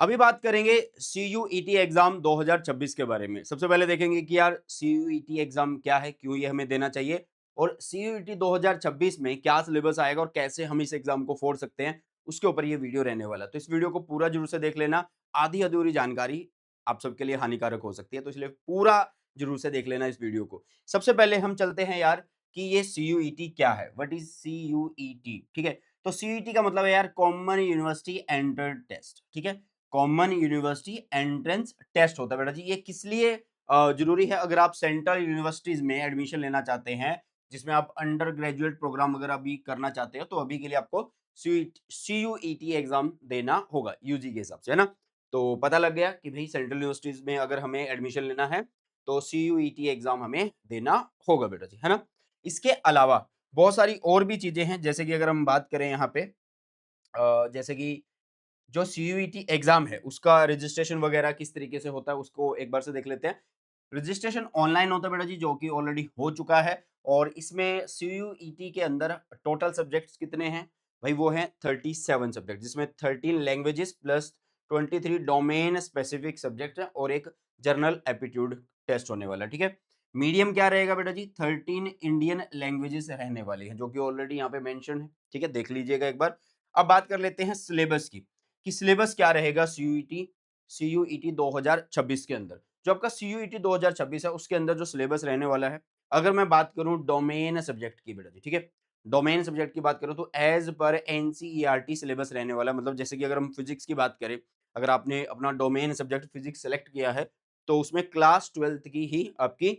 अभी बात करेंगे सीयूईटी एग्जाम 2026 के बारे में। सबसे पहले देखेंगे कि यार सीयूईटी एग्जाम क्या है, क्यों ये हमें देना चाहिए और सीयूईटी 2026 में क्या सिलेबस आएगा और कैसे हम इस एग्जाम को फोड़ सकते हैं, उसके ऊपर ये वीडियो रहने वाला है। तो इस वीडियो को पूरा जरूर से देख लेना। आधी अधूरी जानकारी आप सबके लिए हानिकारक हो सकती है, तो इसलिए पूरा जरूर से देख लेना इस वीडियो को। सबसे पहले हम चलते हैं यार कि ये सीयूईटी क्या है, व्हाट इज सीयूईटी। ठीक है, तो सीयूईटी का मतलब है यार कॉमन यूनिवर्सिटी एंट्रेंस टेस्ट। ठीक है, कॉमन यूनिवर्सिटी एंट्रेंस टेस्ट होता है बेटा जी। ये किस लिए जरूरी है? अगर आप सेंट्रल यूनिवर्सिटीज में एडमिशन लेना चाहते हैं, जिसमें आप अंडर ग्रेजुएट प्रोग्राम अगर अभी करना चाहते हो, तो अभी के लिए आपको सीयूईटी एग्जाम देना होगा यूजी के हिसाब से, है ना। तो पता लग गया कि भाई सेंट्रल यूनिवर्सिटीज में अगर हमें एडमिशन लेना है तो सीयूईटी एग्जाम हमें देना होगा बेटा जी, है ना। इसके अलावा बहुत सारी और भी चीजें हैं, जैसे कि अगर हम बात करें यहाँ पे जैसे कि जो सीयूईटी एग्जाम है उसका रजिस्ट्रेशन वगैरह किस तरीके से होता है, उसको एक बार से देख लेते हैं। रजिस्ट्रेशन ऑनलाइन होता है बेटा जी, जो कि ऑलरेडी हो चुका है। और इसमें सीयूईटी के अंदर टोटल सब्जेक्ट्स कितने हैं भाई? वो हैं 37 सब्जेक्ट, जिसमें 13 languages plus 23 domain specific subject है और एक जर्नल एप्टीट्यूड टेस्ट होने वाला है। ठीक है, मीडियम क्या रहेगा बेटा जी? 13 इंडियन लैंग्वेजेस रहने वाली हैं, जो कि ऑलरेडी यहाँ पे मेंशन है। ठीक है, देख लीजिएगा एक बार। अब बात कर लेते हैं सिलेबस की, कि सिलेबस क्या रहेगा सीयूईटी 2026 के अंदर। जो आपका सीयूईटी 2026 है उसके अंदर जो सिलेबस रहने वाला है, अगर मैं बात करूं डोमेन सब्जेक्ट की बेटा जी, ठीक है, डोमेन सब्जेक्ट की बात करूं तो एज पर एनसीईआरटी सिलेबस रहने वाला है। मतलब जैसे कि अगर हम फिजिक्स की बात करें, अगर आपने अपना डोमेन सब्जेक्ट फिजिक्स सेलेक्ट किया है, तो उसमें क्लास 12th की ही आपकी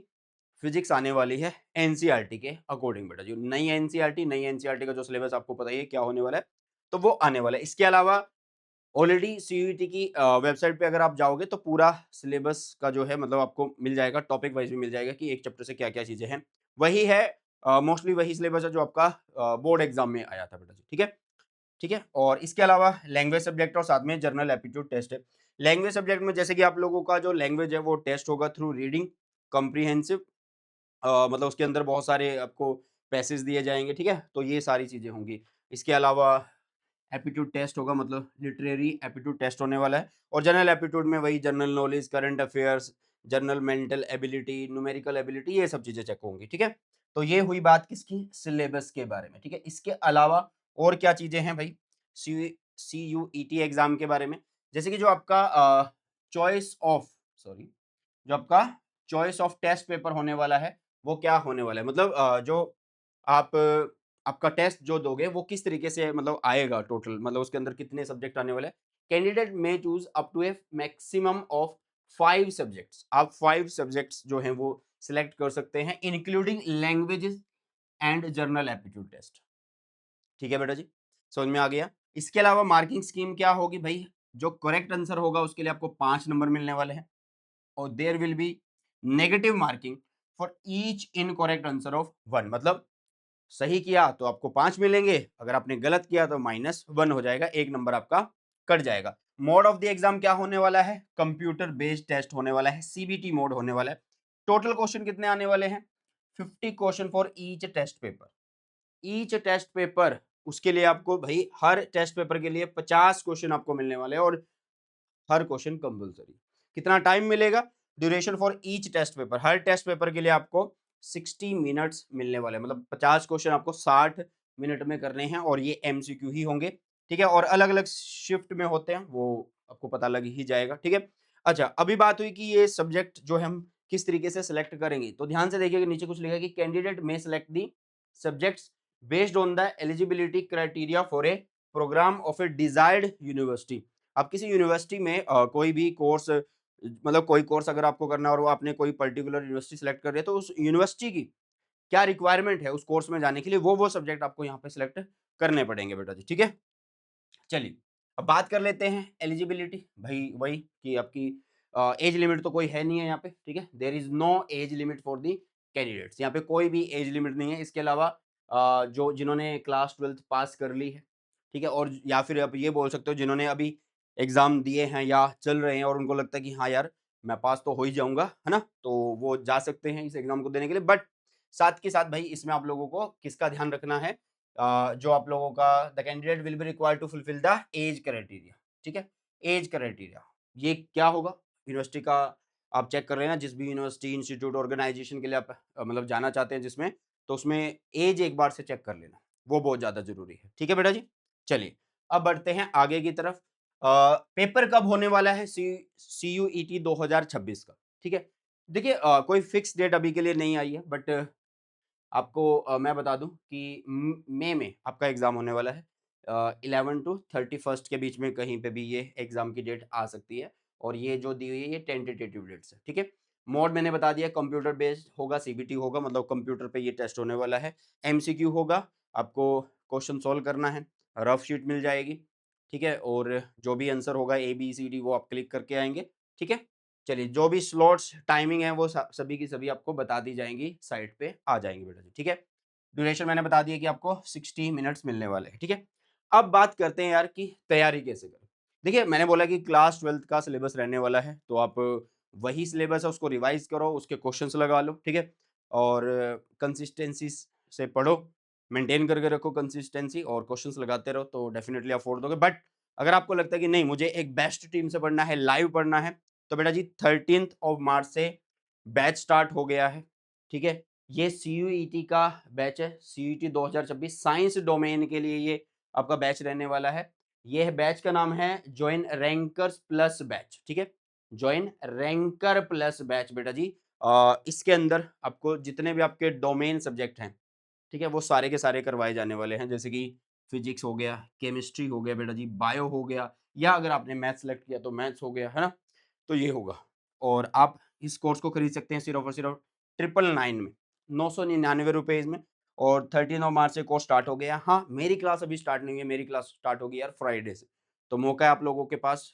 फिजिक्स आने वाली है एनसीईआरटी के अकॉर्डिंग बेटा जी। नई एनसीईआरटी का जो सिलेबस आपको पता ही है क्या होने वाला है, तो वो आने वाला है। इसके अलावा ऑलरेडी सीयूईटी की वेबसाइट पे अगर आप जाओगे तो पूरा सिलेबस का जो है मतलब आपको मिल जाएगा, टॉपिक वाइज भी मिल जाएगा कि एक चैप्टर से क्या-क्या चीजें हैं। वही है, मोस्टली वही सिलेबस है जो आपका बोर्ड एग्जाम में आया था बेटा जी। ठीक है, ठीक है। और इसके अलावा लैंग्वेज सब्जेक्ट और साथ में जर्नल एप्टीट्यूड टेस्ट है। लैंग्वेज सब्जेक्ट में जैसे कि आप लोगों का जो लैंग्वेज है वो टेस्ट होगा थ्रू रीडिंग कॉम्प्रिहेंसिव, मतलब उसके अंदर बहुत सारे आपको पैसेज दिए जाएंगे। ठीक है, तो ये सारी चीजें होंगी। इसके अलावा एप्टीट्यूड टेस्ट होगा, मतलब लिटरेरी एप्टीट्यूड टेस्ट होने वाला है। और जनरल एप्टीट्यूड में वही general knowledge, current affairs, general mental ability, numerical ability, ये सब चीजें चेक होंगी। ठीक है, तो ये हुई बात किसकी? सिलेबस के बारे में। ठीक है, इसके अलावा और क्या चीजें हैं भाई सीयूईटी एग्जाम के बारे में? जैसे कि जो आपका चॉइस ऑफ सॉरी जो आपका चॉइस ऑफ टेस्ट पेपर होने वाला है, वो क्या होने वाला है? मतलब जो आप आपका टेस्ट जो दोगे वो किस तरीके से मतलब आएगा टोटल, मतलब उसके अंदर कितने सब्जेक्ट आने वाले हैं? Candidate may choose up to a maximum of 5 subjects. आप 5 सब्जेक्ट्स जो हैं वो सिलेक्ट कर सकते हैं, including languages and general aptitude test. ठीक है बेटा जी, समझ में आ गया। इसके अलावा मार्किंग स्कीम क्या होगी भाई? जो करेक्ट आंसर होगा उसके लिए आपको 5 नंबर मिलने वाले हैं, और there will be negative marking for each incorrect answer of 1। मतलब सही किया तो आपको 5 मिलेंगे, अगर आपने गलत किया तो -1 हो जाएगा, 1 नंबर आपका कट जाएगा। मोड ऑफ द एग्जाम क्या होने वाला है? कंप्यूटर बेस्ड टेस्ट होने वाला है, सीबीटी मोड होने वाला है। टोटल क्वेश्चन कितने आने वाले हैं? 50 question for each test paper. Each test paper, उसके लिए आपको भाई हर टेस्ट पेपर के लिए 50 क्वेश्चन आपको मिलने वाले हैं, और हर क्वेश्चन कंपलसरी। कितना टाइम मिलेगा? Duration for each test paper, हर टेस्ट पेपर के लिए आपको 60 मिनट्स मिलने वाले हैं। मतलब 50 क्वेश्चन आपको 60 मिनट में करने हैं, और ये एमसीक्यू ही होंगे। ठीक है, और अलग अलग शिफ्ट में होते हैं, वो आपको पता लग ही जाएगा। ठीक है, अच्छा अभी बात हुई कि ये सब्जेक्ट जो हम किस तरीके से सिलेक्ट करेंगे, तो ध्यान से देखिएगा, नीचे कुछ लिखा है कि candidate may select the subjects based on the eligibility criteria for a programme of a desired university. आप किसी यूनिवर्सिटी में कोई भी कोर्स, मतलब कोई कोर्स अगर आपको करना है और वो आपने कोई पर्टिकुलर यूनिवर्सिटी सेलेक्ट कर रही है, तो उस यूनिवर्सिटी की क्या रिक्वायरमेंट है उस कोर्स में जाने के लिए, वो सब्जेक्ट आपको यहाँ पे सिलेक्ट करने पड़ेंगे बेटा जी। ठीक है, चलिए अब बात कर लेते हैं एलिजिबिलिटी। भाई वही कि आपकी एज लिमिट तो कोई है नहीं है यहाँ पे। ठीक है, there is no age limit for the candidates, यहाँ पे कोई भी एज लिमिट नहीं है। इसके अलावा जो जिन्होंने क्लास 12th पास कर ली है, ठीक है, और या फिर आप ये बोल सकते हो जिन्होंने अभी एग्जाम दिए हैं या चल रहे हैं और उनको लगता है कि हाँ यार मैं पास तो हो ही जाऊंगा, है ना, तो वो जा सकते हैं इस एग्जाम को देने के लिए। बट साथ के साथ भाई इसमें आप लोगों को किसका ध्यान रखना है? जो आप लोगों का the candidate will be required to fulfil the age criteria. ठीक है, एज क्राइटेरिया, ये क्या होगा? यूनिवर्सिटी का आप चेक कर रहे हैं ना, जिस भी यूनिवर्सिटी, इंस्टीट्यूट, ऑर्गेनाइजेशन के लिए आप मतलब जाना चाहते हैं जिसमें, तो उसमें एज एक बार से चेक कर लेना, वो बहुत ज़्यादा ज़रूरी है। ठीक है बेटा जी? चलिए, अब बढ़ते हैं आगे की तरफ। पेपर कब होने वाला है सीयूईटी 2026 का? ठीक है? देखिए कोई फिक्स डेट अभी के लिए नहीं आई है, बट आपको मैं बता दूँ कि मई में आपका एग्ज़ाम होने वाला है। 11 टू 31st के बीच में कहीं पे भी ये एग्ज़ाम की डेट आ सकती है, और ये जो दी हुई है ये टेंटेटिव डेट्स है, ठीक है? मोड मैंने बता दिया, कंप्यूटर बेस्ड होगा, सीबीटी होगा, मतलब कंप्यूटर पे ये टेस्ट होने वाला है। एमसीक्यू होगा, आपको क्वेश्चन सॉल्व करना है, रफ शीट मिल जाएगी, ठीक है? और जो भी आंसर होगा ए, बी, सी, डी वो आप क्लिक करके आएँगे, ठीक है? चलिए, जो भी स्लॉट्स, टाइमिंग है वो सभी की सभी आपको बता दी जाएँगी, साइट पे आ जाएँगी बेटा जी, ठीक है? ड्यूरेशन मैंने बता दिया कि आपको 60 मिनट्स मिलने वाले हैं, ठीक है? अब बात करते हैं यार कि तैयारी कैसे करें? देखिए, मैंने बोला कि क्लास 12th का सिलेबस रहने वाला है, तो आप वही सिलेबस है उसको रिवाइज़ करो, उसके क्वेश्चंस लगा लो, ठीक है? और कंसिस्टेंसी से पढ़ो, मेंटेन करके रखो कंसिस्टेंसी, और क्वेश्चंस लगाते रहो, तो डेफिनिटली आप फोड़ दोगे। बट अगर आपको लगता है कि नहीं, मुझे एक बेस्ट टीम से पढ़ना है, लाइव पढ़ना है, तो बेटा जी 13th ऑफ मार्च से बैच स्टार्ट हो गया है, ठीक है? ये सीयूईटी का बैच है, सीयूईटी 2026 साइंस डोमेन के लिए ये आपका बैच रहने वाला है। ये बैच का नाम है जॉइन रैंकर्स प्लस बैच, ठीक है? जॉइन रैंकर प्लस बैच बेटा जी। इसके अंदर आपको जितने भी आपके डोमेन सब्जेक्ट हैं, ठीक है? वो सारे के सारे करवाए जाने वाले हैं, जैसे कि फिजिक्स हो गया, केमिस्ट्री हो गया बेटा जी, बायो हो गया, या अगर आपने मैथ सेलेक्ट किया तो मैथ्स हो गया, है ना? तो ये होगा, और आप इस कोर्स को खरीद सकते हैं सिर्फ और सिर्फ 999 में, 999 रुपीज़ में, और 13 ऑफ मार्च से कोर्स स्टार्ट हो गया। हाँ, मेरी क्लास अभी स्टार्ट नहीं हुई है, मेरी क्लास स्टार्ट होगी यार फ्राइडे से, तो मौका है आप लोगों के पास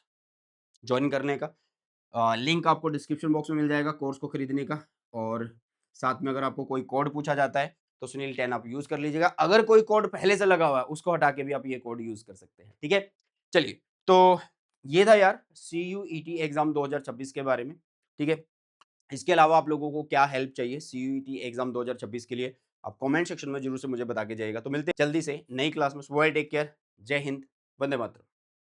जॉइन करने का। लिंक आपको डिस्क्रिप्शन बॉक्स में मिल जाएगा कोर्स को खरीदने का, और साथ में अगर आपको कोई कोड पूछा जाता है तो सुनील 10 आप यूज़ कर लीजिएगा। अगर कोई कोड पहले से लगा हुआ है उसको हटा के भी आप ये कोड यूज़ कर सकते हैं, ठीक है? चलिए, तो ये था यार सीयूईटी एग्ज़ाम 2026 के बारे में, ठीक है? इसके अलावा आप लोगों को क्या हेल्प चाहिए सीयूईटी एग्ज़ाम 2026 के लिए, आप कमेंट सेक्शन में ज़रूर से मुझे बता के जाइएगा। तो मिलते हैं जल्दी से नई क्लास में। सुबह टेक केयर, जय हिंद, वंदे मातरम।